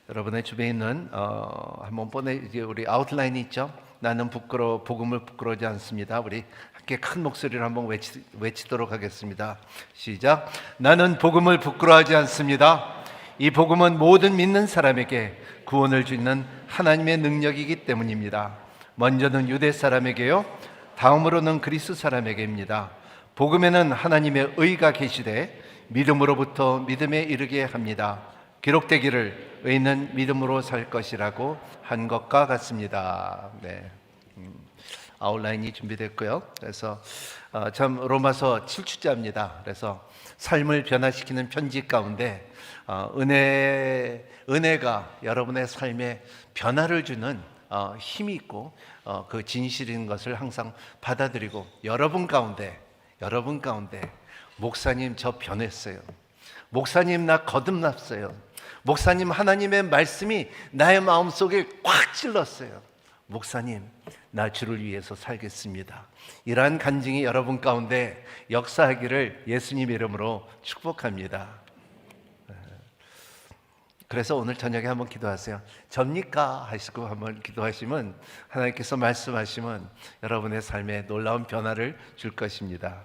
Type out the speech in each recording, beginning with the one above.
여러분의 주변에 있는 한번 우리 아웃라인이 있죠. 나는 복음을 부끄러워하지 않습니다. 우리 함께 큰 목소리로 한번 외치도록 하겠습니다. 시작. 나는 복음을 부끄러워하지 않습니다. 이 복음은 모든 믿는 사람에게 구원을 주는 하나님의 능력이기 때문입니다. 먼저는 유대 사람에게요, 다음으로는 그리스 사람에게입니다. 복음에는 하나님의 의가 계시되 믿음으로부터 믿음에 이르게 합니다. 기록되기를 의인은 믿음으로 살 것이라고 한 것과 같습니다. 네. 아웃라인이 준비됐고요. 그래서 참 로마서 7주자입니다. 그래서 삶을 변화시키는 편지 가운데 은혜가 여러분의 삶에 변화를 주는 힘이 있고 그 진실인 것을 항상 받아들이고, 여러분 가운데 목사님 저 변했어요, 목사님 나 거듭났어요, 목사님 하나님의 말씀이 나의 마음속에 꽉 찔렀어요, 목사님 나 주를 위해서 살겠습니다, 이러한 간증이 여러분 가운데 역사하기를 예수님 이름으로 축복합니다. 그래서 오늘 저녁에 한번 기도하세요. 접니까? 하시고 한번 기도하시면 하나님께서 말씀하시면 여러분의 삶에 놀라운 변화를 줄 것입니다.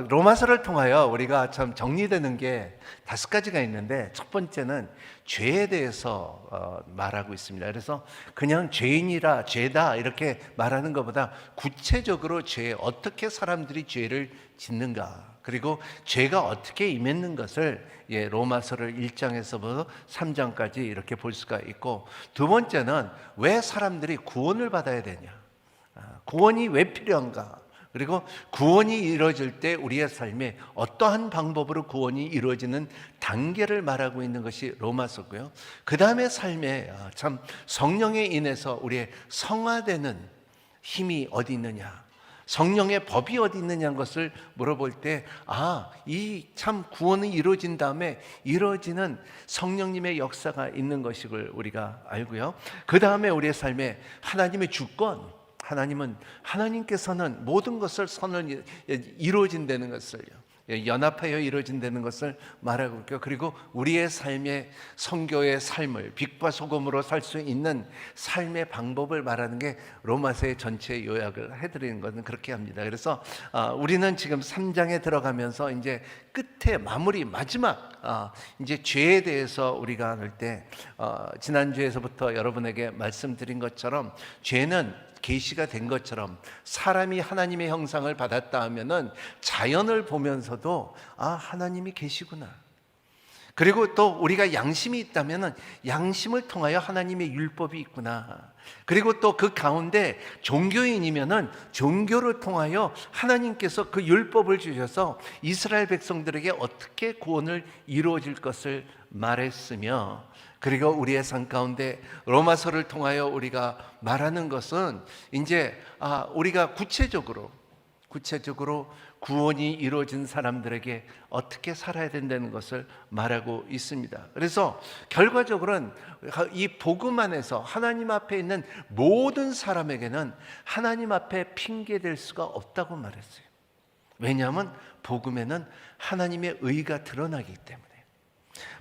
로마서를 통하여 우리가 참 정리되는 게 5가지가 있는데, 첫 번째는 죄에 대해서 말하고 있습니다. 그래서 그냥 죄인이라 죄다 이렇게 말하는 것보다 구체적으로 어떻게 사람들이 죄를 짓는가, 그리고 죄가 어떻게 임했는 것을 로마서를 1장에서부터 3장까지 이렇게 볼 수가 있고, 두 번째는 왜 사람들이 구원을 받아야 되냐, 구원이 왜 필요한가, 그리고 구원이 이루어질 때 우리의 삶에 어떠한 방법으로 구원이 이루어지는 단계를 말하고 있는 것이 로마서고요. 그 다음에 삶에 참 성령에 인해서 우리의 성화되는 힘이 어디 있느냐, 성령의 법이 어디 있느냐는 것을 물어볼 때, 이 참 구원이 이루어진 다음에 이루어지는 성령님의 역사가 있는 것을 우리가 알고요. 그 다음에 우리의 삶에 하나님의 주권, 하나님께서는 모든 것을 선을 이루어진다는 것을요, 연합하여 이루어진다는 것을 말하고 있고요. 그리고 우리의 삶의 성교의 삶을 빛과 소금으로 살 수 있는 삶의 방법을 말하는 게 로마서의 전체 요약을 해드리는 것은 그렇게 합니다. 그래서 우리는 지금 3장에 들어가면서 이제 끝에 마지막 이제 죄에 대해서 우리가 할 때 지난주에서부터 여러분에게 말씀드린 것처럼 죄는 계시가 된 것처럼 사람이 하나님의 형상을 받았다 하면은 자연을 보면서도 하나님이 계시구나, 그리고 또 우리가 양심이 있다면은 양심을 통하여 하나님의 율법이 있구나, 그리고 또 그 가운데 종교인이면은 종교를 통하여 하나님께서 그 율법을 주셔서 이스라엘 백성들에게 어떻게 구원을 이루어질 것을 말했으며, 그리고 우리의 삶 가운데 로마서를 통하여 우리가 말하는 것은 이제 우리가 구체적으로 구원이 이루어진 사람들에게 어떻게 살아야 된다는 것을 말하고 있습니다. 그래서 결과적으로는 이 복음 안에서 하나님 앞에 있는 모든 사람에게는 하나님 앞에 핑계댈 수가 없다고 말했어요. 왜냐하면 복음에는 하나님의 의가 드러나기 때문에,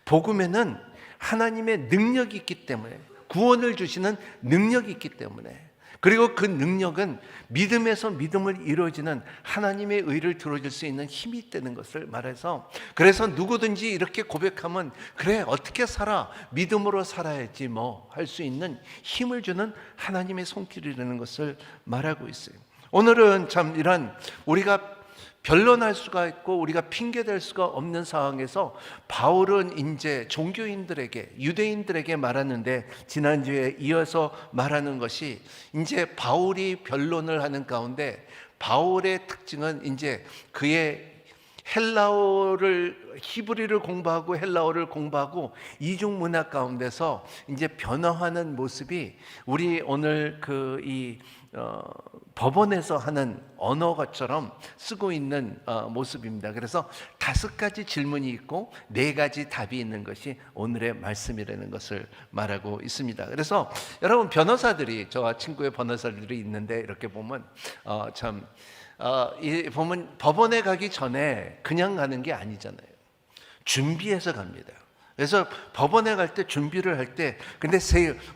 복음에는 하나님의 능력이 있기 때문에, 구원을 주시는 능력이 있기 때문에, 그리고 그 능력은 믿음에서 믿음을 이루어지는 하나님의 의를 들어줄 수 있는 힘이 있다는 것을 말해서, 그래서 누구든지 이렇게 고백하면 그래 어떻게 살아, 믿음으로 살아야지 뭐 할 수 있는 힘을 주는 하나님의 손길이라는 것을 말하고 있어요. 오늘은 참 이런 우리가 변론할 수가 있고 우리가 핑계댈 수가 없는 상황에서 바울은 이제 종교인들에게, 유대인들에게 말하는데, 지난주에 이어서 말하는 것이 이제 바울이 변론을 하는 가운데 바울의 특징은 이제 그의 히브리를 공부하고 헬라어를 공부하고 이중 문화 가운데서 이제 변화하는 모습이 우리 오늘 법원에서 하는 언어처럼 쓰고 있는 모습입니다. 그래서 5가지 질문이 있고 4가지 답이 있는 것이 오늘의 말씀이라는 것을 말하고 있습니다. 그래서 여러분, 저와 친구의 변호사들이 있는데 이렇게 보면 보면 법원에 가기 전에 그냥 가는 게 아니잖아요. 준비해서 갑니다. 그래서 법원에 갈 때 준비를 할 때 근데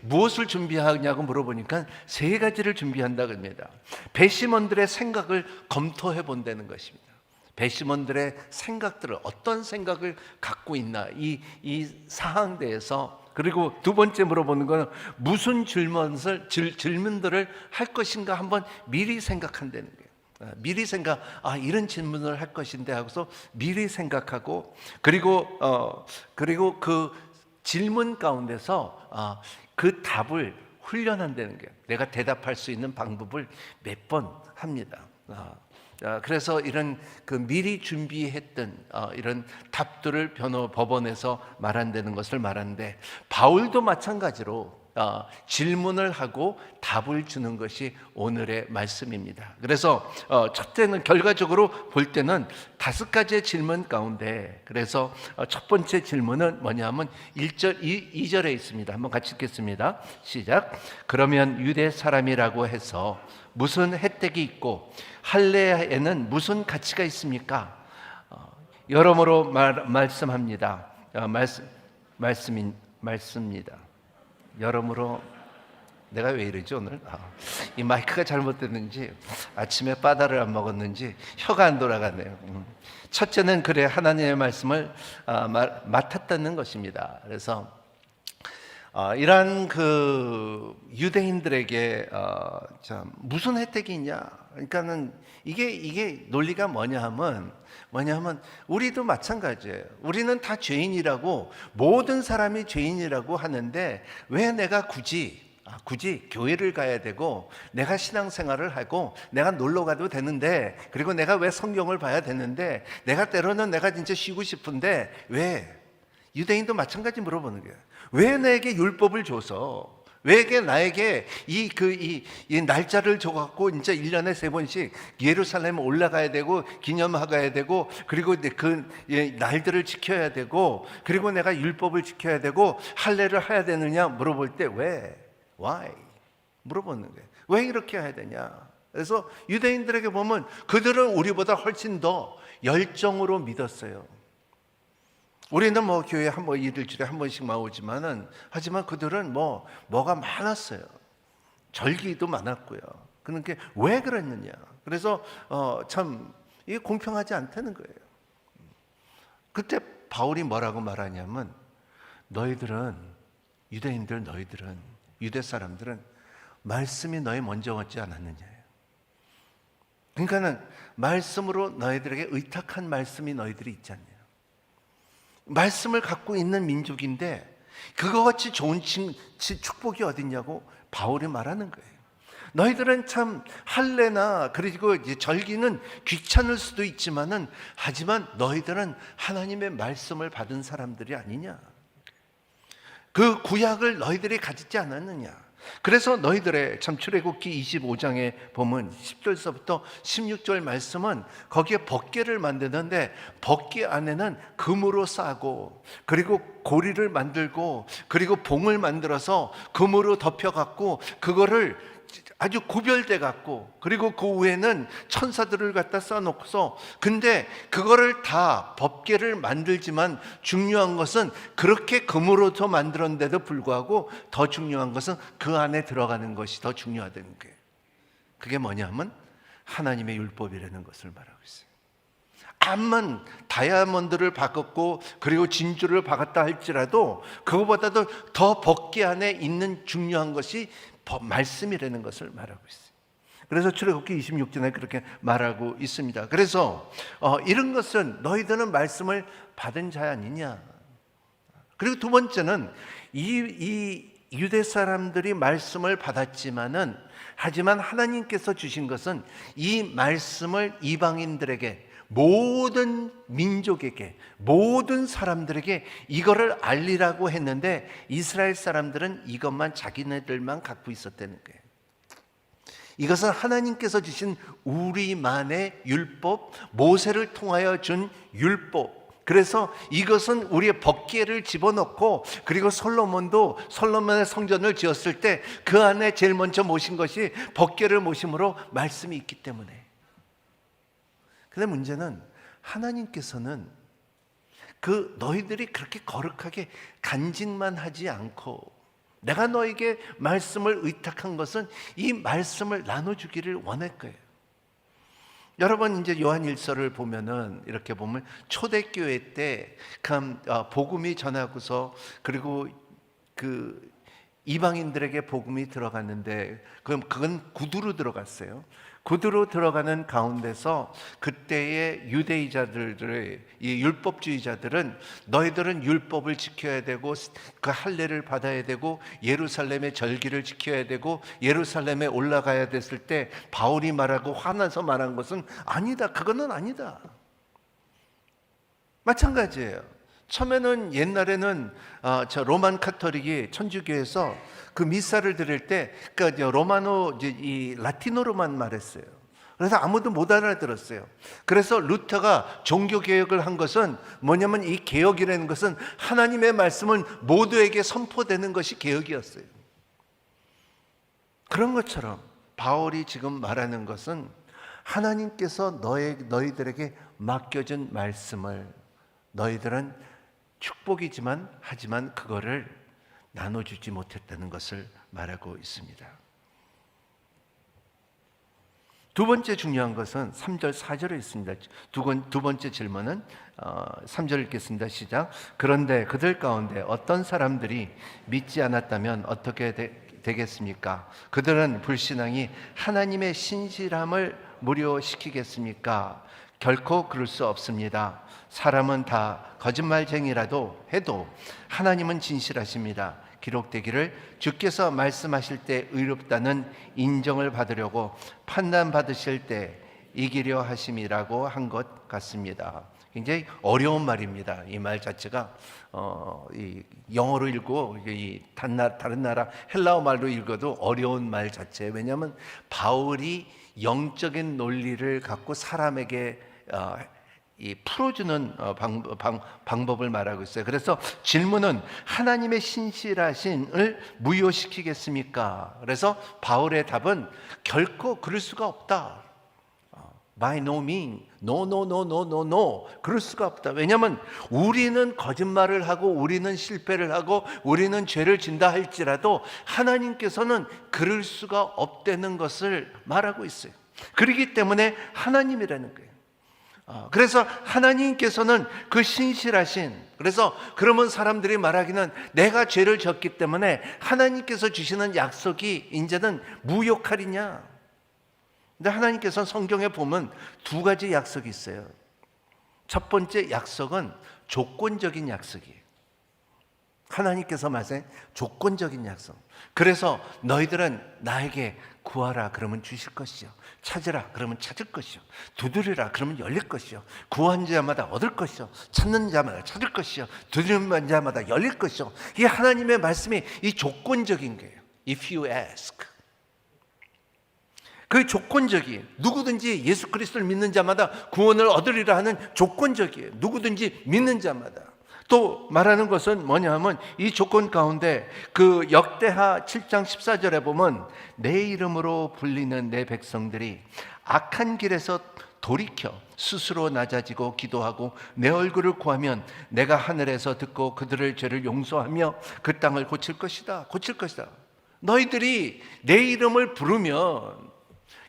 무엇을 준비하냐고 물어보니까 세 가지를 준비한다 그럽니다. 배심원들의 생각을 검토해 본다는 것입니다. 배심원들의 생각들을 어떤 생각을 갖고 있나 이 사항에 대해서. 그리고 두 번째 물어보는 것은 무슨 질문들을 할 것인가 한번 미리 생각한다는 거예요. 미리 이런 질문을 할 것인데 하고서 미리 생각하고, 그리고 그 질문 가운데서 그 답을 훈련한다는 거예요. 내가 대답할 수 있는 방법을 몇 번 합니다. 그래서 이런 그 미리 준비했던 이런 답들을 법원에서 말한다는 것을 말하는데, 바울도 마찬가지로 질문을 하고 답을 주는 것이 오늘의 말씀입니다. 그래서 첫째는 결과적으로 볼 때는 5가지의 질문 가운데, 그래서 첫 번째 질문은 뭐냐면 2절에 있습니다. 한번 같이 읽겠습니다. 시작. 그러면 유대 사람이라고 해서 무슨 혜택이 있고 할례에는 무슨 가치가 있습니까? 여러모로 말씀합니다. 말씀입니다. 여러모로. 내가 왜 이러지 오늘? 이 마이크가 잘못됐는지 아침에 바다를 안 먹었는지 혀가 안 돌아가네요. 첫째는 그래 하나님의 말씀을 맡았다는 것입니다. 그래서 이러한 그 유대인들에게 무슨 혜택이 있냐? 그러니까는 이게 논리가 뭐냐 하면 우리도 마찬가지예요. 우리는 다 죄인이라고, 모든 사람이 죄인이라고 하는데 왜 내가 굳이 교회를 가야 되고, 내가 신앙생활을 하고, 내가 놀러 가도 되는데, 그리고 내가 왜 성경을 봐야 되는데, 내가 때로는 내가 진짜 쉬고 싶은데 왜? 유대인도 마찬가지 물어보는 거예요. 왜 내게 율법을 줘서, 왜 나에게 이 날짜를 줘갖고 이제 1년에 3번씩 예루살렘에 올라가야 되고 기념하가야 되고, 그리고 그 날들을 지켜야 되고, 그리고 내가 율법을 지켜야 되고 할례를 해야 되느냐 물어볼 때 왜? Why? 물어보는 거예요. 왜 이렇게 해야 되냐? 그래서 유대인들에게 보면 그들은 우리보다 훨씬 더 열정으로 믿었어요. 우리는 교회 일주일에 한 번씩만 오지만은, 하지만 그들은 뭐가 많았어요. 절기도 많았고요. 그러니까 왜 그랬느냐? 그래서 참 이게 공평하지 않다는 거예요. 그때 바울이 뭐라고 말하냐면, 유대 사람들은 말씀이 너희 먼저 왔지 않았느냐예요. 그러니까는 말씀으로 너희들에게 의탁한 말씀이 너희들이 있지 않냐. 말씀을 갖고 있는 민족인데 그거 같이 좋은 축복이 어딨냐고 바울이 말하는 거예요. 너희들은 참 할례나 그리고 이제 절기는 귀찮을 수도 있지만은, 하지만 너희들은 하나님의 말씀을 받은 사람들이 아니냐. 그 구약을 너희들이 가지지 않았느냐. 그래서 너희들의 참 출애굽기 25장에 보면 10절서부터 16절 말씀은 거기에 법궤를 만드는데, 법궤 안에는 금으로 싸고, 그리고 고리를 만들고, 그리고 봉을 만들어서 금으로 덮여갖고 그거를 아주 구별돼 갖고, 그리고 그 위에는 천사들을 갖다 쌓아놓고서, 근데 그거를 다 법궤를 만들지만 중요한 것은 그렇게 금으로서 만들었는데도 불구하고 더 중요한 것은 그 안에 들어가는 것이 더 중요하다는 거예요. 그게 뭐냐면 하나님의 율법이라는 것을 말하고 있어요. 암만 다이아몬드를 박았고 그리고 진주를 박았다 할지라도 그거보다도 더 법궤 안에 있는 중요한 것이 말씀이라는 것을 말하고 있어요. 그래서 출애굽기 26장에 그렇게 말하고 있습니다. 그래서 이런 것은 너희들은 말씀을 받은 자 아니냐. 그리고 두 번째는 이 유대 사람들이 말씀을 받았지만은, 하지만 하나님께서 주신 것은 이 말씀을 이방인들에게, 모든 민족에게, 모든 사람들에게 이거를 알리라고 했는데, 이스라엘 사람들은 이것만 자기네들만 갖고 있었다는 거예요. 이것은 하나님께서 주신 우리만의 율법, 모세를 통하여 준 율법. 그래서 이것은 우리의 법궤를 집어넣고, 그리고 솔로몬의 성전을 지었을 때 그 안에 제일 먼저 모신 것이 법궤를 모심으로 말씀이 있기 때문에. 근데 문제는 하나님께서는 그 너희들이 그렇게 거룩하게 간직만 하지 않고 내가 너에게 말씀을 의탁한 것은 이 말씀을 나눠주기를 원할 거예요. 여러분 이제 요한 1서를 보면은 이렇게 보면 초대교회 때 복음이 전하고서 그리고 그 이방인들에게 복음이 들어갔는데 그건 구두로 들어갔어요. 구두로 들어가는 가운데서 그때의 유대인자들의 이 율법주의자들은 너희들은 율법을 지켜야 되고 그 할례를 받아야 되고 예루살렘의 절기를 지켜야 되고 예루살렘에 올라가야 됐을 때 바울이 말하고 화나서 말한 것은 아니다. 그거는 아니다. 마찬가지예요. 처음에는 옛날에는 저 로만 카톨릭이 천주교에서 그 미사를 드릴 때 그러니까 로마노 이 라틴어로만 말했어요. 그래서 아무도 못 알아들었어요. 그래서 루터가 종교 개혁을 한 것은 뭐냐면 이 개혁이라는 것은 하나님의 말씀은 모두에게 선포되는 것이 개혁이었어요. 그런 것처럼 바울이 지금 말하는 것은 하나님께서 너희들에게 맡겨준 말씀을 너희들은 축복이지만 하지만 그거를 나눠주지 못했다는 것을 말하고 있습니다. 두 번째 중요한 것은 3절 4절에 있습니다. 두 번째 질문은 3절 읽겠습니다. 시작. 그런데 그들 가운데 어떤 사람들이 믿지 않았다면 어떻게 되겠습니까? 그들은 불신앙이 하나님의 신실함을 무료시키겠습니까? 결코 그럴 수 없습니다. 사람은 다 거짓말쟁이라도 해도 하나님은 진실하십니다. 기록되기를 주께서 말씀하실 때 의롭다는 인정을 받으려고 판단받으실 때 이기려 하심이라고 한 것 같습니다. 굉장히 어려운 말입니다. 이 말 자체가 이 영어로 읽고 이 다른 나라 헬라어 말로 읽어도 어려운 말 자체예요. 왜냐하면 바울이 영적인 논리를 갖고 사람에게 이 풀어주는 방법을 말하고 있어요. 그래서 질문은 하나님의 신실하심을 무효시키겠습니까? 그래서 바울의 답은 결코 그럴 수가 없다. By no means, no. 그럴 수가 없다. 왜냐하면 우리는 거짓말을 하고 우리는 실패를 하고 우리는 죄를 진다 할지라도 하나님께서는 그럴 수가 없다는 것을 말하고 있어요. 그렇기 때문에 하나님이라는 거예요. 그래서 하나님께서는 그 신실하신, 그래서 그러면 사람들이 말하기는 내가 죄를 졌기 때문에 하나님께서 주시는 약속이 이제는 무효하리냐. 근데 하나님께서 성경에 보면 두 가지 약속이 있어요. 첫 번째 약속은 조건적인 약속이에요. 하나님께서 말씀 조건적인 약속. 그래서 너희들은 나에게 구하라 그러면 주실 것이요, 찾으라 그러면 찾을 것이요, 두드리라 그러면 열릴 것이요, 구한 자마다 얻을 것이요, 찾는 자마다 찾을 것이요, 두드리는 자마다 열릴 것이요. 이게 하나님의 말씀이 이 조건적인 거예요. If you ask. 그 조건적이에요. 누구든지 예수 그리스도를 믿는 자마다 구원을 얻으리라 하는 조건적이에요. 누구든지 믿는 자마다. 또 말하는 것은 뭐냐 하면 이 조건 가운데 그 역대하 7장 14절에 보면 내 이름으로 불리는 내 백성들이 악한 길에서 돌이켜 스스로 낮아지고 기도하고 내 얼굴을 구하면 내가 하늘에서 듣고 그들의 죄를 용서하며 그 땅을 고칠 것이다. 고칠 것이다. 너희들이 내 이름을 부르면,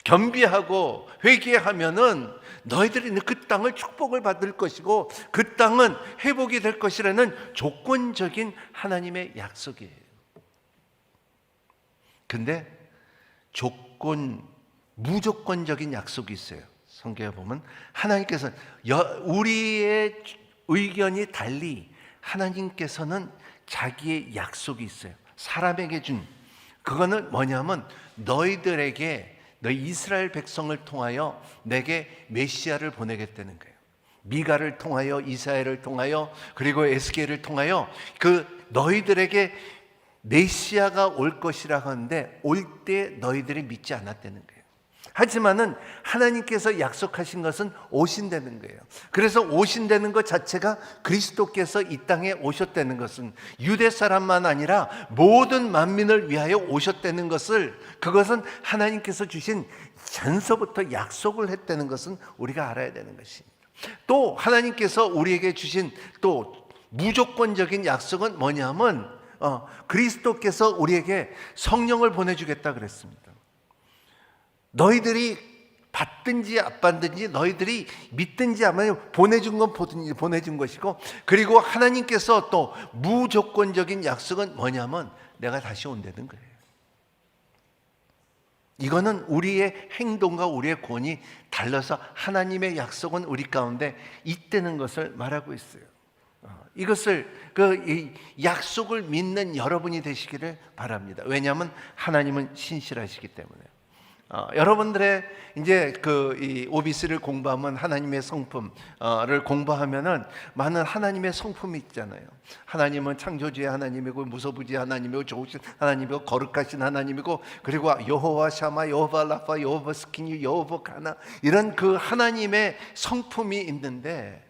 겸비하고 회개하면은 너희들이 그 땅을 축복을 받을 것이고 그 땅은 회복이 될 것이라는 조건적인 하나님의 약속이에요. 근데 무조건적인 약속이 있어요. 성경에 보면 하나님께서 우리의 의견이 달리 하나님께서는 자기의 약속이 있어요. 사람에게 준 그거는 뭐냐면 너희들에게 너희 이스라엘 백성을 통하여 내게 메시아를 보내겠다는 거예요. 미가를 통하여, 이사야를 통하여, 그리고 에스겔을 통하여 그 너희들에게 메시아가 올 것이라 하는데 올 때 너희들이 믿지 않았다는 거예요. 하지만은 하나님께서 약속하신 것은 오신다는 거예요. 그래서 오신다는 것 자체가 그리스도께서 이 땅에 오셨다는 것은 유대 사람만 아니라 모든 만민을 위하여 오셨다는 것을, 그것은 하나님께서 주신 전서부터 약속을 했다는 것은 우리가 알아야 되는 것입니다. 또 하나님께서 우리에게 주신 또 무조건적인 약속은 뭐냐면 그리스도께서 우리에게 성령을 보내주겠다 그랬습니다. 너희들이 받든지 안 받든지 너희들이 믿든지 하면 보내준 건 보내준 것이고, 그리고 하나님께서 또 무조건적인 약속은 뭐냐면 내가 다시 온다는 거예요. 이거는 우리의 행동과 우리의 권이 달라서 하나님의 약속은 우리 가운데 있다는 것을 말하고 있어요. 이것을 이 약속을 믿는 여러분이 되시기를 바랍니다. 왜냐하면 하나님은 신실하시기 때문에. 여러분들의 이제 이 OBC를 공부하면 하나님의 성품을 공부하면은 많은 하나님의 성품이 있잖아요. 하나님은 창조주의 하나님이고 무소부지의 하나님이고 좋으신 하나님이고 거룩하신 하나님이고, 그리고 여호와 샤마, 여호와 라파, 여호와 스키니, 여호와 가나, 이런 그 하나님의 성품이 있는데,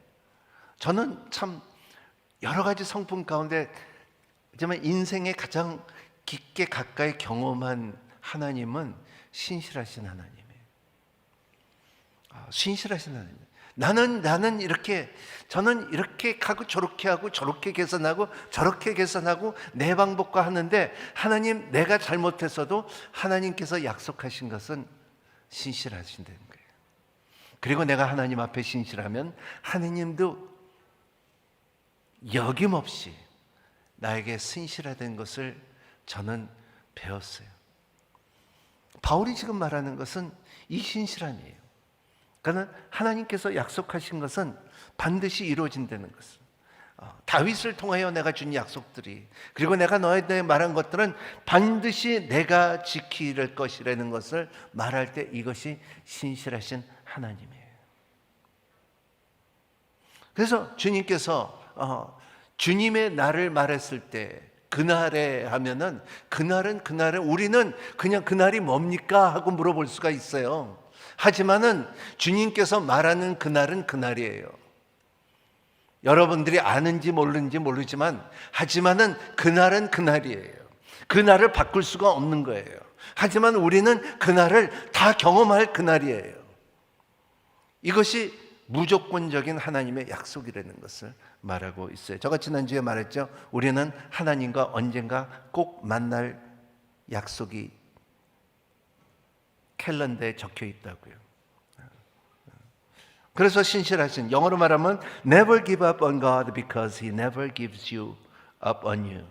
저는 참 여러 가지 성품 가운데 하지만 인생에 가장 깊게 가까이 경험한 하나님은 신실하신 하나님이에요. 신실하신 하나님. 저는 이렇게 하고 저렇게 하고 저렇게 계산하고 저렇게 계산하고 내 방법과 하는데, 하나님, 내가 잘못했어도 하나님께서 약속하신 것은 신실하신다는 거예요. 그리고 내가 하나님 앞에 신실하면 하나님도 여김없이 나에게 신실하다는 것을 저는 배웠어요. 바울이 지금 말하는 것은 이 신실함이에요. 그러니까 하나님께서 약속하신 것은 반드시 이루어진다는 것을, 다윗을 통하여 내가 준 약속들이, 그리고 내가 너희들에게 말한 것들은 반드시 내가 지킬 것이라는 것을 말할 때 이것이 신실하신 하나님이에요. 그래서 주님께서 주님의 날을 말했을 때, 그날에 하면은 그날은 우리는 그냥 그날이 뭡니까 하고 물어볼 수가 있어요. 하지만은 주님께서 말하는 그날은 그날이에요. 여러분들이 아는지 모르는지 모르지만, 하지만은 그날은 그날이에요. 그날을 바꿀 수가 없는 거예요. 하지만 우리는 그날을 다 경험할 그날이에요. 이것이 무조건적인 하나님의 약속이라는 것을 말하고 있어요. 제가 지난주에 말했죠. 우리는 하나님과 언젠가 꼭 만날 약속이 캘린더에 적혀 있다고요. 그래서 신실하신, 영어로 말하면 Never give up on God because He never gives you up on you.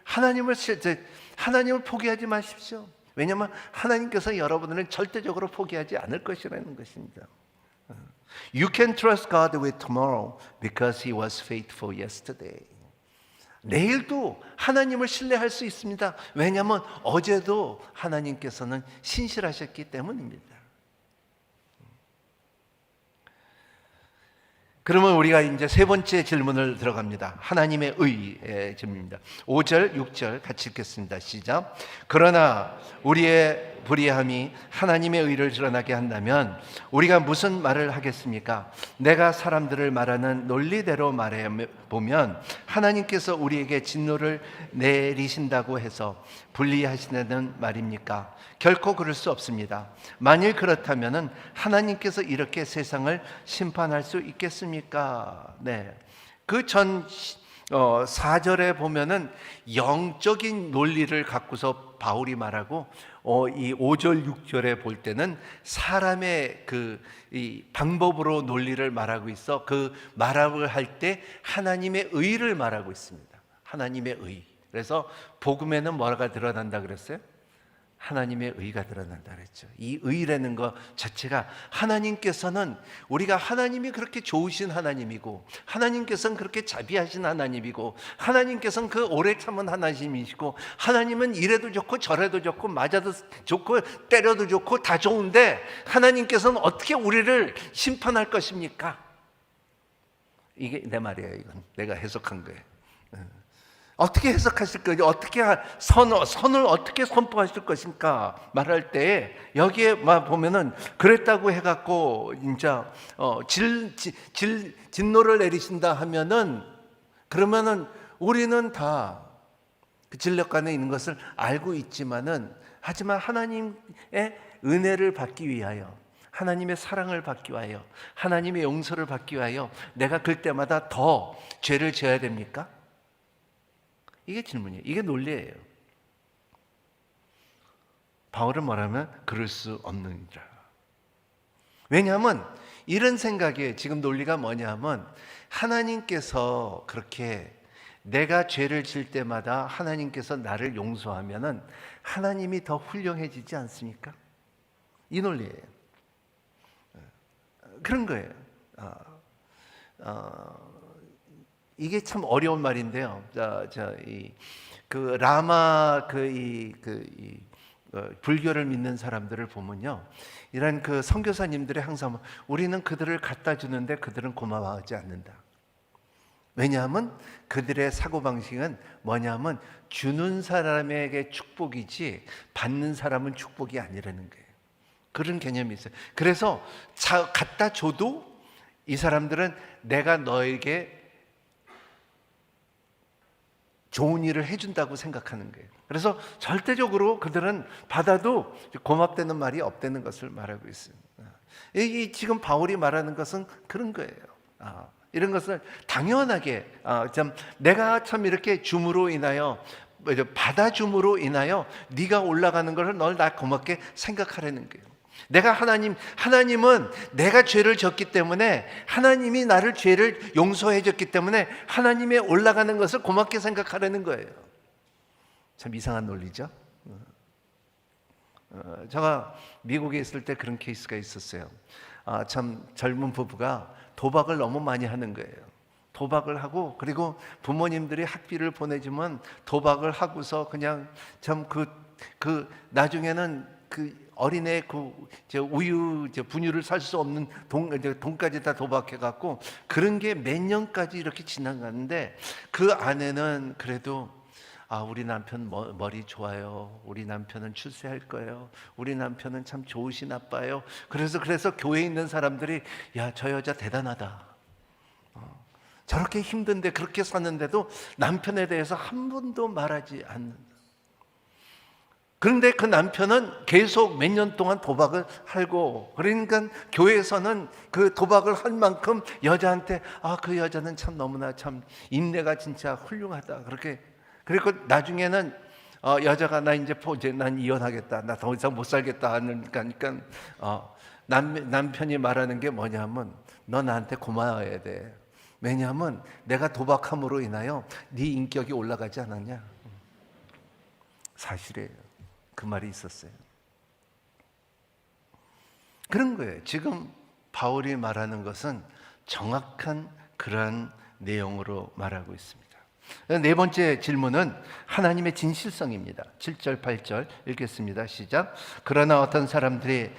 하나님을 포기하지 마십시오. 왜냐하면 하나님께서 여러분을 절대적으로 포기하지 않을 것이라는 것입니다. You can trust God with tomorrow because He was faithful yesterday. 내일도 하나님을 신뢰할 수 있습니다. 왜냐하면 어제도 하나님께서는 신실하셨기 때문입니다. 그러면 우리가 이제 세 번째 질문을 들어갑니다. 하나님의 의의 질문입니다. 5절, 6절 같이 읽겠습니다. 시작. 그러나 우리의 불의함이 하나님의 의를 드러나게 한다면 우리가 무슨 말을 하겠습니까? 내가 사람들을 말하는 논리대로 말해보면 하나님께서 우리에게 진노를 내리신다고 해서 불리하시다는 말입니까? 결코 그럴 수 없습니다. 만일 그렇다면 하나님께서 이렇게 세상을 심판할 수 있겠습니까? 네. 그 전 4절에 보면은 영적인 논리를 갖고서 바울이 말하고, 이 5절 6절에 볼 때는 사람의 이 방법으로 논리를 말하고 있어. 그 말을 할 때 하나님의 의를 말하고 있습니다. 하나님의 의. 그래서 복음에는 뭐가 드러난다 그랬어요? 하나님의 의가 드러난다 그랬죠. 이 의라는 것 자체가, 하나님께서는, 우리가 하나님이 그렇게 좋으신 하나님이고, 하나님께서는 그렇게 자비하신 하나님이고, 하나님께서는 그 오래 참은 하나님이시고, 하나님은 이래도 좋고 저래도 좋고 맞아도 좋고 때려도 좋고 다 좋은데, 하나님께서는 어떻게 우리를 심판할 것입니까? 이게 내 말이에요. 이건 내가 해석한 거예요. 어떻게 해석하실 거예요? 어떻게 선을 어떻게 선포하실 것인가 말할 때, 여기에 보면은 그랬다고 해갖고 진짜 진노를 내리신다 하면은, 그러면은 우리는 다 그 진력간에 있는 것을 알고 있지만은, 하지만 하나님의 은혜를 받기 위하여, 하나님의 사랑을 받기 위하여, 하나님의 용서를 받기 위하여 내가 그때마다 더 죄를 지어야 됩니까? 이게 질문이에요. 이게 논리예요. 바울은 뭐라면 그럴 수 없느니라. 왜냐하면 이런 생각에 지금 논리가 뭐냐면, 하나님께서 그렇게 내가 죄를 질 때마다 하나님께서 나를 용서하면은 하나님이 더 훌륭해지지 않습니까? 이 논리예요. 그런 거예요. 이게 참 어려운 말인데요. 라마 불교를 믿는 사람들을 보면요, 이런 그 선교사님들이 항상 우리는 그들을 갖다 주는데 그들은 고마워하지 않는다. 왜냐하면 그들의 사고방식은 뭐냐면 주는 사람에게 축복이지 받는 사람은 축복이 아니라는 거예요. 그런 개념이 있어요. 그래서 갖다 줘도 이 사람들은 내가 너에게 좋은 일을 해준다고 생각하는 거예요. 그래서 절대적으로 그들은 받아도 고맙다는 말이 없다는 것을 말하고 있습니다. 이 지금 바울이 말하는 것은 그런 거예요. 이런 것을 당연하게 내가 참 이렇게 줌으로 인하여, 받아줌으로 인하여 네가 올라가는 것을 널 나 고맙게 생각하라는 거예요. 하나님은 내가 죄를 졌기 때문에, 하나님이 나를 죄를 용서해 줬기 때문에 하나님의 올라가는 것을 고맙게 생각하라는 거예요. 참 이상한 논리죠. 제가 미국에 있을 때 그런 케이스가 있었어요. 참 젊은 부부가 도박을 너무 많이 하는 거예요. 도박을 하고, 그리고 부모님들이 학비를 보내주면 도박을 하고서 그냥 참 나중에는 어린애 우유 분유를 살 수 없는 돈까지 다 도박해 갖고, 그런 게 몇 년까지 이렇게 지나가는데, 그 아내는 그래도 우리 남편 머리 좋아요. 우리 남편은 출세할 거예요. 우리 남편은 참 좋으신 아빠예요. 그래서 교회에 있는 사람들이 야, 저 여자 대단하다. 저렇게 힘든데 그렇게 사는데도 남편에 대해서 한 번도 말하지 않는다. 그런데 그 남편은 계속 몇 년 동안 도박을 하고, 그러니까 교회에서는 그 도박을 할 만큼 여자한테 그 여자는 참 너무나 참 인내가 진짜 훌륭하다. 그리고 나중에는 여자가 난 이혼하겠다. 나 더 이상 못 살겠다 하니까 남편이 말하는 게 뭐냐면, 너 나한테 고마워해야 돼. 왜냐하면 내가 도박함으로 인하여 네 인격이 올라가지 않았냐. 사실이에요. 그 말이 있었어요. 그런 거예요. 지금 바울이 말하는 것은 정확한 그러한 내용으로 말하고 있습니다. 네 번째 질문은 하나님의 진실성입니다. 7절 8절 읽겠습니다. 시작. 그러나 어떤 사람들이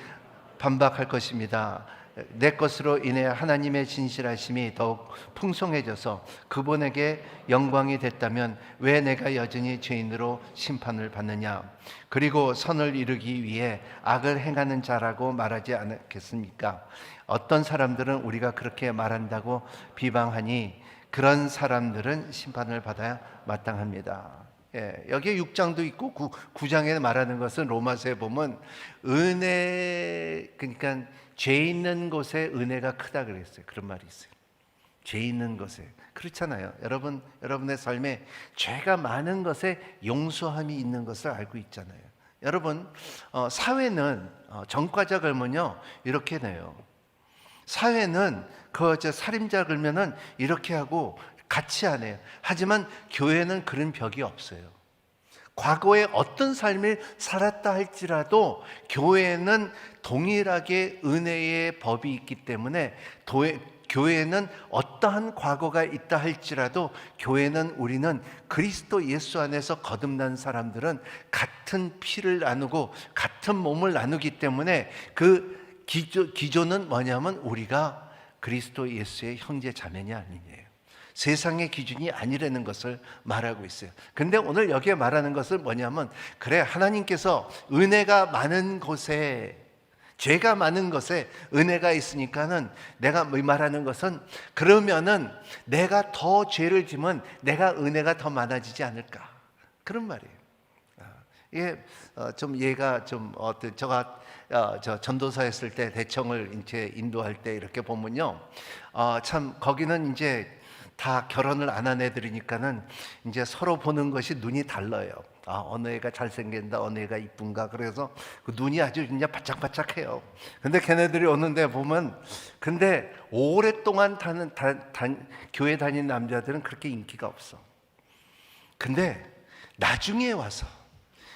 반박할 것입니다. 내 것으로 인해 하나님의 진실하심이 더욱 풍성해져서 그분에게 영광이 됐다면 왜 내가 여전히 죄인으로 심판을 받느냐. 그리고 선을 이루기 위해 악을 행하는 자라고 말하지 않겠습니까? 어떤 사람들은 우리가 그렇게 말한다고 비방하니 그런 사람들은 심판을 받아야 마땅합니다. 여기에 6장도 있고 9장에 말하는 것은 로마서에 보면 그러니까 죄 있는 곳에 은혜가 크다 그랬어요. 그런 말이 있어요. 죄 있는 곳에. 그렇잖아요. 여러분의 삶에 죄가 많은 것에 용서함이 있는 것을 알고 있잖아요. 여러분, 사회는 전과자 걸면요 이렇게 돼요. 사회는 살인자 걸면은 이렇게 하고 같이 안 해요. 하지만 교회는 그런 벽이 없어요. 과거에 어떤 삶을 살았다 할지라도 교회는 동일하게 은혜의 법이 있기 때문에 교회는 어떠한 과거가 있다 할지라도 우리는 그리스도 예수 안에서 거듭난 사람들은 같은 피를 나누고 같은 몸을 나누기 때문에 그 기조는 뭐냐면 우리가 그리스도 예수의 형제 자매냐 아니냐예요. 세상의 기준이 아니라는 것을 말하고 있어요. 근데 오늘 여기에 말하는 것은 뭐냐면, 그래, 하나님께서 은혜가 많은 곳에, 죄가 많은 것에 은혜가 있으니까는 내가 말하는 것은, 그러면은 내가 더 죄를 지면 내가 은혜가 더 많아지지 않을까, 그런 말이에요. 이게 좀 얘가 좀 어떤 제가 저 전도사였을 때 대청을 이제 인도할 때 이렇게 보면요, 참 거기는 이제 다 결혼을 안 한 애들이니까는 이제 서로 보는 것이 눈이 달라요. 어느 애가 잘생긴다, 어느 애가 이쁜가. 그래서 그 눈이 아주 그냥 바짝바짝해요. 근데 걔네들이 오는데 보면, 근데 오랫동안 교회 다닌 남자들은 그렇게 인기가 없어. 근데 나중에 와서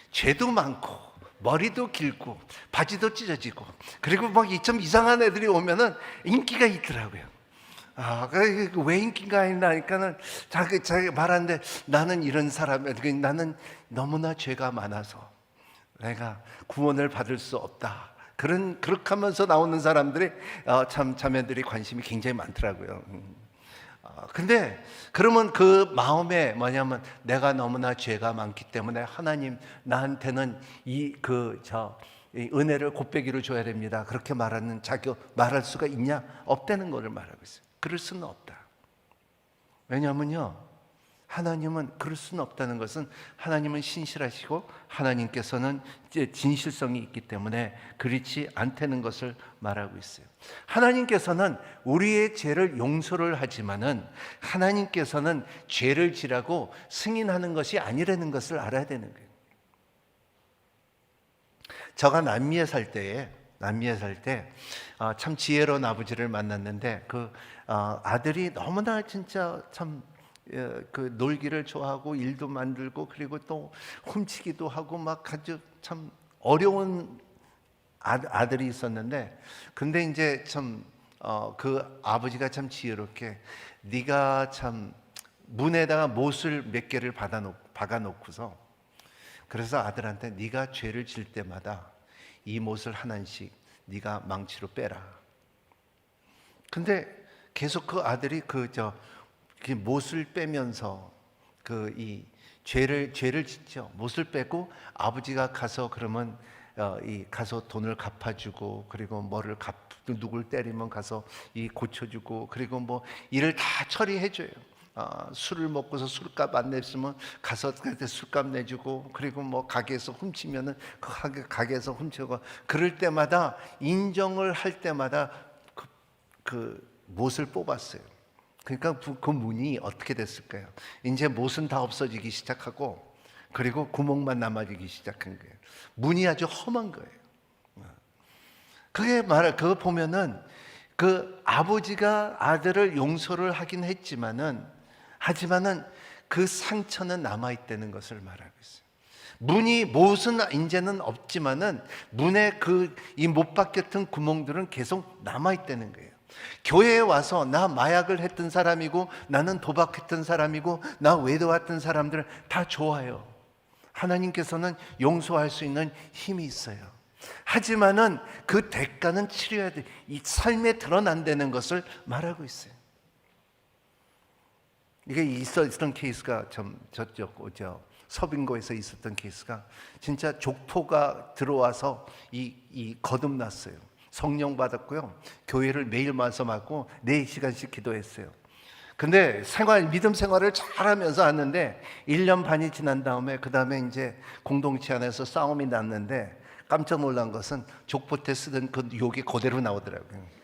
죄도 많고 머리도 길고 바지도 찢어지고 그리고 막 좀 이상한 애들이 오면은 인기가 있더라고요. 왜 인기가 있나 하니까는 자기 말하는데, 나는 이런 사람이야. 나는 너무나 죄가 많아서 내가 구원을 받을 수 없다. 그렇게 하면서 나오는 사람들이 참 자매들이 관심이 굉장히 많더라고요. 근데 그러면 그 마음에 뭐냐면, 내가 너무나 죄가 많기 때문에 하나님 나한테는 이 은혜를 곱빼기로 줘야 됩니다. 그렇게 말할 수가 있냐? 없다는 것을 말하고 있어요. 그럴 수는 없다. 왜냐하면요, 하나님은 그럴 수는 없다는 것은, 하나님은 신실하시고 하나님께서는 이제 진실성이 있기 때문에 그렇지 않다는 것을 말하고 있어요. 하나님께서는 우리의 죄를 용서를 하지만은 하나님께서는 죄를 지라고 승인하는 것이 아니라는 것을 알아야 되는 거예요. 제가 남미에 살 때 참 지혜로운 아버지를 만났는데, 그 아들이 너무나 진짜 참 그 놀기를 좋아하고 일도 만들고 그리고 또 훔치기도 하고 막 아주 참 어려운 아들이 있었는데, 근데 이제 참 그 아버지가 참 지혜롭게, 네가 참 문에다가 못을 몇 개를 박아놓고서, 그래서 아들한테 네가 죄를 질 때마다 이 못을 하나씩 네가 망치로 빼라. 근데 계속 그 아들이 그 못을 빼면서 이 죄를 짓죠. 못을 빼고 아버지가 가서 그러면 가서 돈을 갚아주고, 그리고 누굴 때리면 가서 고쳐주고, 그리고 뭐 일을 다 처리해줘요. 술을 먹고서 술값 안 냈으면 가서 그때 술값 내주고, 그리고 뭐 가게에서 훔치면은 그 가게에서 훔치고, 그럴 때마다 인정을 할 때마다 그 못을 뽑았어요. 그러니까 그 문이 어떻게 됐을까요? 이제 못은 다 없어지기 시작하고, 그리고 구멍만 남아지기 시작한 거예요. 문이 아주 험한 거예요. 그거 보면은 그 아버지가 아들을 용서를 하긴 하지만은 그 상처는 남아있다는 것을 말하고 있어요. 못은 이제는 없지만은 문에 이 못 박혔던 구멍들은 계속 남아있다는 거예요. 교회에 와서 나 마약을 했던 사람이고, 나는 도박했던 사람이고, 나 외도했던 사람들은 다 좋아요. 하나님께서는 용서할 수 있는 힘이 있어요. 하지만은 그 대가는 치러야 돼. 이 삶에 드러난다는 것을 말하고 있어요. 이게 있었던 케이스가 서빙고에서 있었던 케이스가, 진짜 족포가 들어와서 거듭났어요. 성령 받았고요. 교회를 매일 와서 맞고 4시간씩 기도했어요. 근데 믿음 생활을 잘하면서 왔는데 1년 반이 지난 다음에, 그 다음에 이제 공동체 안에서 싸움이 났는데, 깜짝 놀란 것은 족보 때 쓰던 그 욕이 그대로 나오더라고요.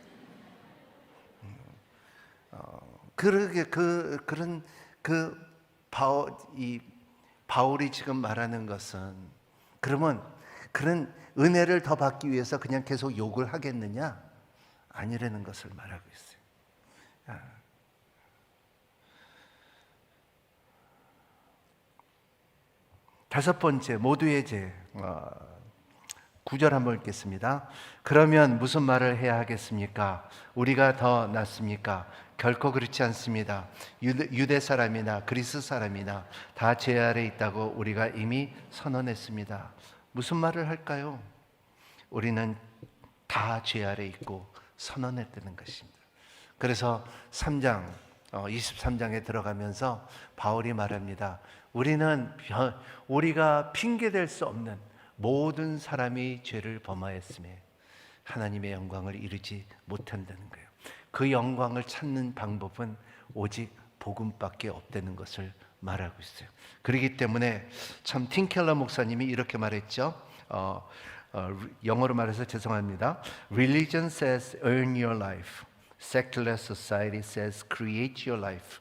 바울이 지금 말하는 것은, 그러면 그런 은혜를 더 받기 위해서 그냥 계속 욕을 하겠느냐? 아니라는 것을 말하고 있어요. 다섯 번째, 모두의 죄. 9절 한번 읽겠습니다. 그러면 무슨 말을 해야 하겠습니까? 우리가 더 낫습니까? 결코 그렇지 않습니다. 유대 사람이나 그리스 사람이나 다 죄 아래 있다고 우리가 이미 선언했습니다. 무슨 말을 할까요? 우리는 다 죄 아래 있고 선언했다는 것입니다. 그래서 23장에 들어가면서 바울이 말합니다. 우리가 핑계댈 수 없는 모든 사람이 죄를 범하였음에 하나님의 영광을 이루지 못한다는 거예요. 그 영광을 찾는 방법은 오직 복음밖에 없다는 것을 말하고 있어요. 그렇기 때문에 참 팀켈러 목사님이 이렇게 말했죠. 영어로 말해서 죄송합니다. Religion says earn your life. Secular society says create your life.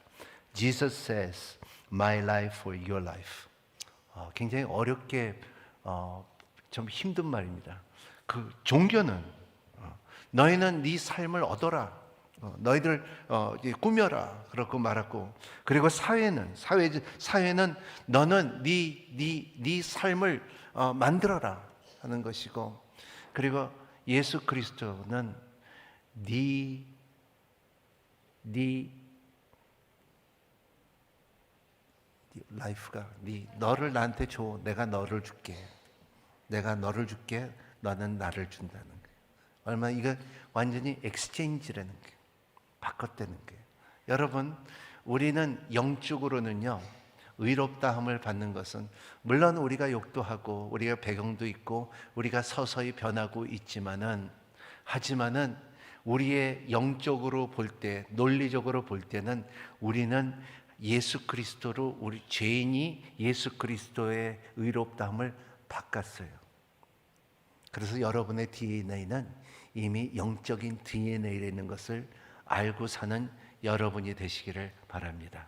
Jesus says my life for your life. 굉장히 어렵게 좀 힘든 말입니다. 그 종교는 너희는 네 삶을 얻어라. 너희들 꾸며라. 그렇고 말하고, 그리고 사회는 너는 네 삶을 만들어라 하는 것이고, 그리고 예수 그리스도는 네 라이프가 너를 나한테 줘. 내가 너를 줄게. 너는 나를 준다는 거예요. 얼마나 이거 완전히 엑스체인지라는 거예요. 바꿨다는 거예요. 여러분, 우리는 영적으로는요, 의롭다함을 받는 것은 물론 우리가 욕도 하고 우리가 배경도 있고 우리가 서서히 변하고 하지만은 우리의 영적으로 볼 때, 논리적으로 볼 때는 우리는 예수 그리스도로, 우리 죄인이 예수 그리스도의 의롭다함을 바꿨어요. 그래서 여러분의 DNA는 이미 영적인 DNA라는 것을 알고 사는 여러분이 되시기를 바랍니다.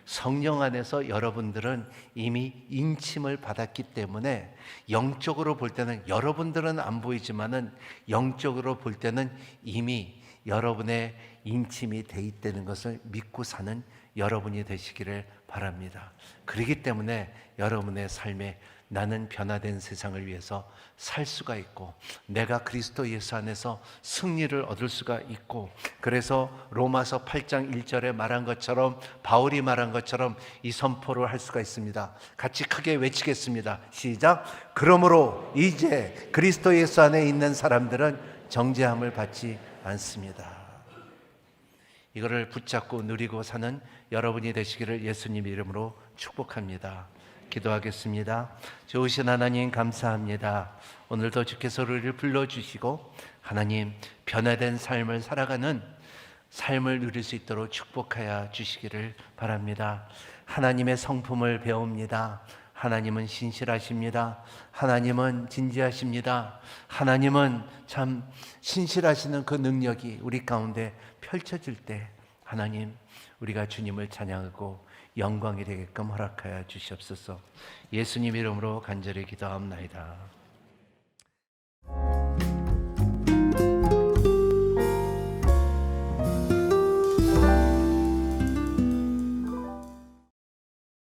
성령 안에서 여러분들은 이미 인침을 받았기 때문에 영적으로 볼 때는, 여러분들은 안 보이지만은 영적으로 볼 때는 이미 여러분의 인침이 돼 있다는 것을 믿고 사는 여러분이 되시기를 바랍니다. 그렇기 때문에 여러분의 삶에 나는 변화된 세상을 위해서 살 수가 있고, 내가 그리스도 예수 안에서 승리를 얻을 수가 있고, 그래서 로마서 8장 1절에 말한 것처럼, 바울이 말한 것처럼 이 선포를 할 수가 있습니다. 같이 크게 외치겠습니다. 시작. 그러므로 이제 그리스도 예수 안에 있는 사람들은 정죄함을 받지 않습니다. 이거를 붙잡고 누리고 사는 여러분이 되시기를 예수님 이름으로 축복합니다. 기도하겠습니다. 좋으신 하나님, 감사합니다. 오늘도 주께서 우리를 불러주시고 하나님, 변화된 삶을 살아가는 삶을 누릴 수 있도록 축복하여 주시기를 바랍니다. 하나님의 성품을 배웁니다. 하나님은 신실하십니다. 하나님은 진지하십니다. 하나님은 참 신실하시는 그 능력이 우리 가운데 펼쳐질 때 하나님, 우리가 주님을 찬양하고 영광이 되게끔 허락하여 주시옵소서. 예수님 이름으로 간절히 기도합나이다.